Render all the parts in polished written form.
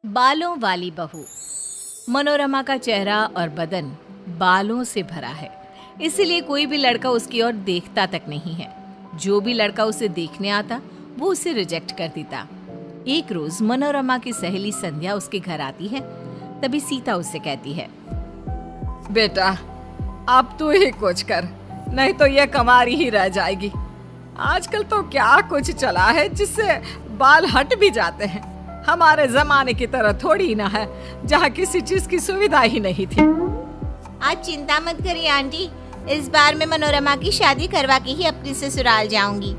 बालों वाली बहू। मनोरमा का चेहरा और बदन बालों से भरा है, इसीलिए कोई भी लड़का उसकी ओर देखता तक नहीं है। जो भी लड़का उसे देखने आता वो उसे रिजेक्ट कर देता। एक रोज मनोरमा की सहेली संध्या उसके घर आती है। तभी सीता उससे कहती है, बेटा अब तू ही कुछ कर, नहीं तो ये कमारी ही रह जाएगी। आजकल तो क्या कुछ चला है जिससे बाल हट भी जाते हैं। हमारे जमाने की तरह थोड़ी ना है जहाँ किसी चीज की सुविधा ही नहीं थी। आज चिंता मत करिए आंटी, इस बार मैं मनोरमा की शादी करवा के ही अपनी ससुराल जाऊंगी।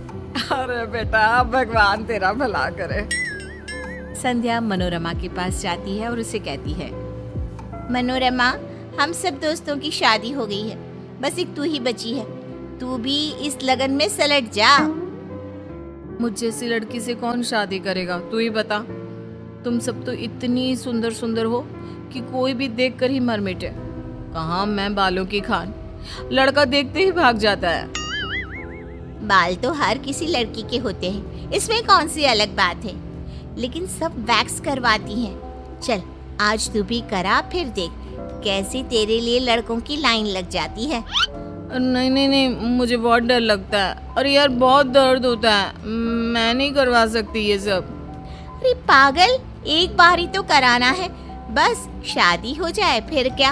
अरे बेटा भगवान तेरा भला करे। संध्या मनोरमा के पास जाती है और उसे कहती है, मनोरमा, हम सब दोस्तों की शादी हो गई है, बस एक तू ही बची है। तू भी इस लगन में सलट जा। मुझ जैसी लड़की से कौन शादी करेगा, तू ही बता। तुम सब तो इतनी सुंदर सुंदर हो कि कोई भी देख कर ही मर मिटे। कहाँ मैं बालों की खान, लड़का देखते ही भाग जाता है। बाल तो हर किसी लड़की के होते हैं, इसमें कौन सी अलग बात है, लेकिन सब वैक्स करवाती हैं। चल आज तू भी करा, फिर देख कैसे तेरे लिए लड़कों की लाइन लग जाती है। नहीं नहीं नहीं, मुझे बहुत डर लगता है। अरे यार बहुत दर्द होता है, मैं नहीं करवा सकती ये सब। अरे पागल, एक बार ही तो कराना है, बस शादी हो जाए फिर क्या।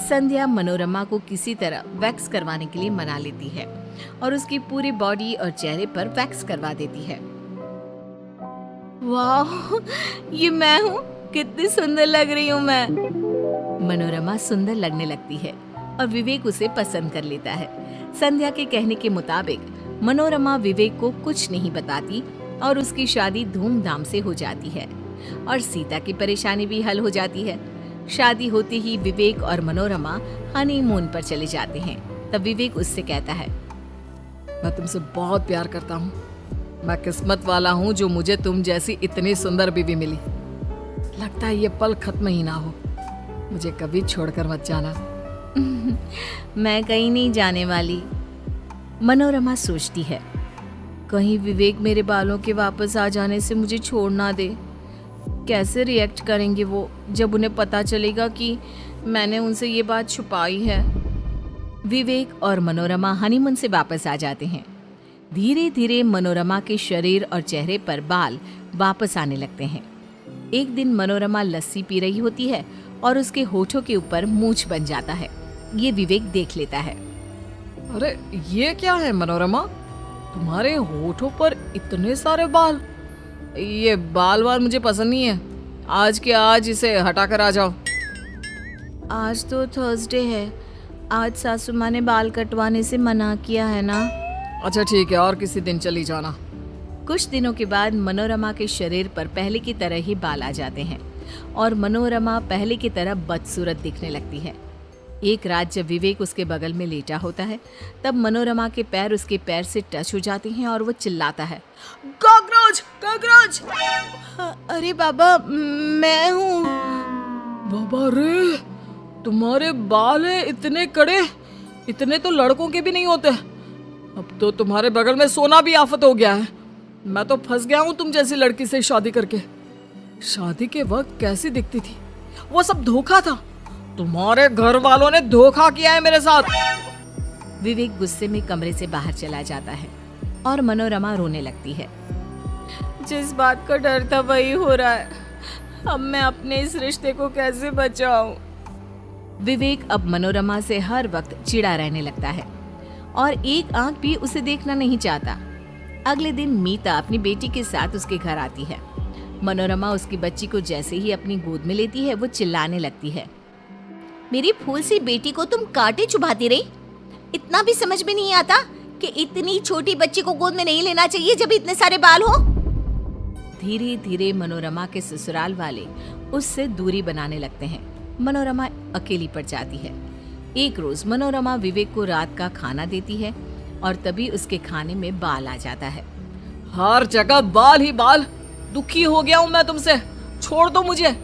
संध्या मनोरमा को किसी तरह वैक्स करवाने के लिए मना लेती है और उसकी पूरी बॉडी और चेहरे पर वैक्स करवा देती है। वाह, ये मैं हूँ, कितनी सुंदर लग रही हूँ मैं। मनोरमा सुंदर लगने लगती है और विवेक उसे पसंद कर लेता है। संध्या के कहने के मुताबिक मनोरमा विवेक को कुछ नहीं बताती और उसकी शादी धूमधाम से हो जाती है और सीता की परेशानी भी हल हो जाती है। शादी होते ही विवेक और मनोरमा हनीमून पर चले जाते हैं। तब विवेक उससे कहता है, मैं तुमसे बहुत प्यार करता हूँ। मैं किस्मत वाला हूँ जो मुझे तुम जैसी इतनी सुंदर बीवी मिली। लगता है ये पल खत्म ही ना हो। मुझे कभी छोड़कर मत जाना। मैं कहीं नहीं जाने वाली। मनोरमा सोचती है, कहीं विवेक मेरे बालों के वापस आ जाने से मुझे छोड़ ना दे। कैसे रिएक्ट करेंगे वो जब उन्हें पता चलेगा कि मैंने उनसे ये बात छुपाई है। विवेक और मनोरमा हनीमून से वापस आ जाते हैं। धीरे धीरे मनोरमा के शरीर और चेहरे पर बाल वापस आने लगते हैं। एक दिन मनोरमा लस्सी पी रही होती है और उसके होठों के ऊपर मूंछ बन जाता है। ये विवेक देख लेता है। अरे ये क्या है मनोरमा, तुम्हारे होठों पर इतने सारे बाल। ये बाल वाल मुझे पसंद नहीं है। आज के आज इसे हटा कर आ जाओ। आज तो थर्सडे है, आज सासू माँ ने बाल कटवाने से मना किया है ना। अच्छा ठीक है, और किसी दिन चली जाना। कुछ दिनों के बाद मनोरमा के शरीर पर पहले की तरह ही बाल आ जाते हैं और मनोरमा पहले की तरह बदसूरत दिखने लगती है। एक रात जब विवेक उसके बगल में लेटा होता है, तब मनोरमा के पैर उसके पैर से टच हो जाते हैं और वो चिल्लाता है, कॉकरोच कॉकरोच। अरे बाबा, मैं हूँ। बाबा रे, तुम्हारे बाल हैं इतने कड़े, इतने तो लड़कों के भी नहीं होते। अब तो तुम्हारे बगल में सोना भी आफत हो गया है। मैं तो फंस गया हूँ तुम जैसी लड़की से शादी करके। शादी के वक्त कैसी दिखती थी, वो सब धोखा था। तुम्हारे घर वालों ने धोखा किया है मेरे साथ। विवेक गुस्से में कमरे से बाहर चला जाता है और मनोरमा रोने लगती है। जिस बात का डर था वही हो रहा है, अब मैं अपने इस रिश्ते को कैसे बचाऊं। विवेक अब मनोरमा से हर वक्त चिढ़ा रहने लगता है और एक आंख भी उसे देखना नहीं चाहता। अगले दिन मीता अपनी बेटी के साथ उसके घर आती है। मनोरमा उसकी बच्ची को जैसे ही अपनी गोद में लेती है, वो चिल्लाने लगती है, मेरी फूल सी बेटी को तुम कांटे चुभाती रही। इतना भी समझ में नहीं आता कि इतनी छोटी बच्ची को गोद में नहीं लेना चाहिए जब इतने सारे बाल हो। धीरे धीरे मनोरमा के ससुराल वाले उससे दूरी बनाने लगते हैं। मनोरमा अकेली पड़ जाती है। एक रोज मनोरमा विवेक को रात का खाना देती है और तभी उसके खाने में बाल आ जाता है। हर जगह बाल ही बाल। दुखी हो गया हूँ मैं तुमसे, छोड़ दो मुझे।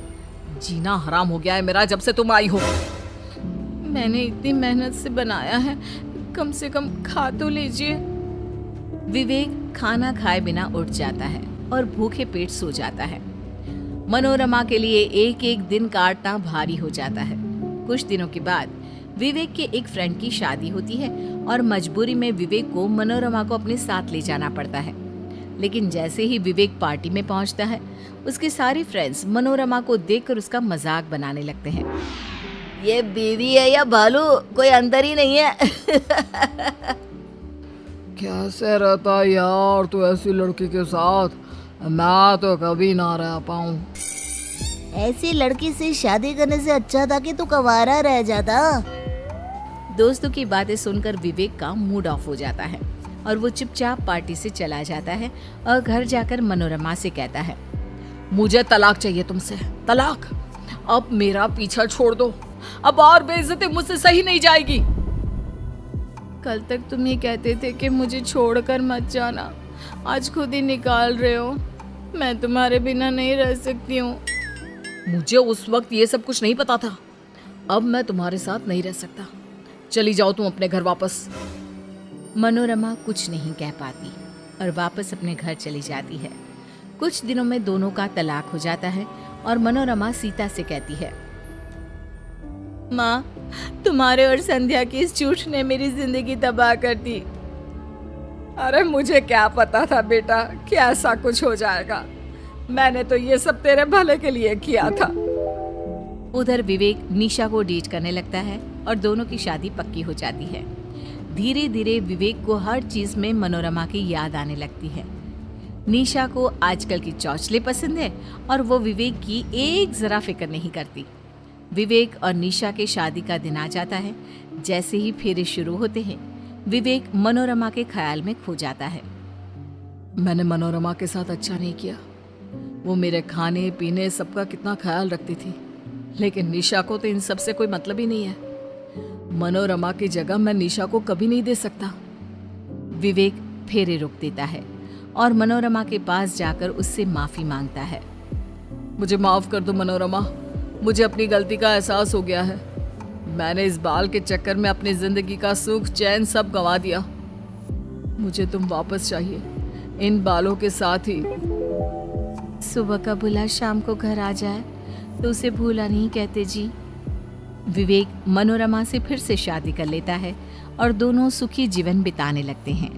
जीना हराम हो गया है मेरा जब से तुम आई हो। मैंने इतनी मेहनत से बनाया है, कम से कम खा तो लीजिए। विवेक खाना खाए बिना उठ जाता है और भूखे पेट सो जाता है। मनोरमा के लिए एक एक दिन काटना भारी हो जाता है। कुछ दिनों के बाद विवेक के एक फ्रेंड की शादी होती है और मजबूरी में विवेक को मनोरमा को अपने साथ ले जाना पड़ता है। लेकिन जैसे ही विवेक पार्टी में पहुंचता है, उसके सारे फ्रेंड्स मनोरमा को देखकर उसका मजाक बनाने लगते हैं। ये बीवी है या भालू, कोई अंदर ही नहीं है। कैसे रहता यार तू ऐसी लड़की के साथ, मैं तो कभी ना रह पाऊं। ऐसी लड़की से शादी करने से अच्छा था कि तू कवारा रह जाता। दोस्तों की बातें सुनकर विवेक का मूड ऑफ हो जाता है और वो चुपचाप पार्टी से चला जाता है और घर जाकर मनोरमा से कहता है, मुझे तलाक चाहिए तुमसे, तलाक। अब मेरा पीछा छोड़ दो, अब और बेइज्जती मुझसे सही नहीं जाएगी। कल तक तुम ये कहते थे कि मुझे छोड़कर मत जाना, आज खुद ही निकाल रहे हो। मैं तुम्हारे बिना नहीं रह सकती हूँ। मुझे उस वक्त ये सब कुछ नहीं पता था, अब मैं तुम्हारे साथ नहीं रह सकता। चली जाओ तुम अपने घर वापस। मनोरमा कुछ नहीं कह पाती और वापस अपने घर चली जाती है। कुछ दिनों में दोनों का तलाक हो जाता है और मनोरमा सीता से कहती है, माँ, तुम्हारे और संध्या की इस झूठ ने मेरी जिंदगी तबाह कर दी। अरे मुझे क्या पता था बेटा कि ऐसा कुछ हो जाएगा, मैंने तो ये सब तेरे भले के लिए किया था। उधर विवेक निशा को डेट करने लगता है और दोनों की शादी पक्की हो जाती है। धीरे धीरे विवेक को हर चीज में मनोरमा की याद आने लगती है। निशा को आजकल की चौचले पसंद है और वो विवेक की एक जरा फिक्र नहीं करती। विवेक और निशा के शादी का दिन आ जाता है। जैसे ही फेरे शुरू होते हैं, विवेक मनोरमा के ख्याल में खो जाता है। मैंने मनोरमा के साथ अच्छा नहीं किया, वो मेरे खाने पीने सबका कितना ख्याल रखती थी, लेकिन निशा को तो इन सब से कोई मतलब ही नहीं है। मनोरमा की जगह मैं निशा को कभी नहीं दे सकता। विवेक फेरे रोक देता है और मनोरमा के पास जाकर उससे माफी मांगता है। मुझे माफ कर दो मनोरमा, मुझे अपनी गलती का एहसास हो गया है। मैंने इस बाल के चक्कर में अपनी जिंदगी का सुख चैन सब गंवा दिया। मुझे तुम वापस चाहिए, इन बालों के साथ ही। सुबह का बुला शाम को घर आ जाए तो उसे भूला नहीं कहते जी। विवेक मनोरमा से फिर से शादी कर लेता है और दोनों सुखी जीवन बिताने लगते हैं।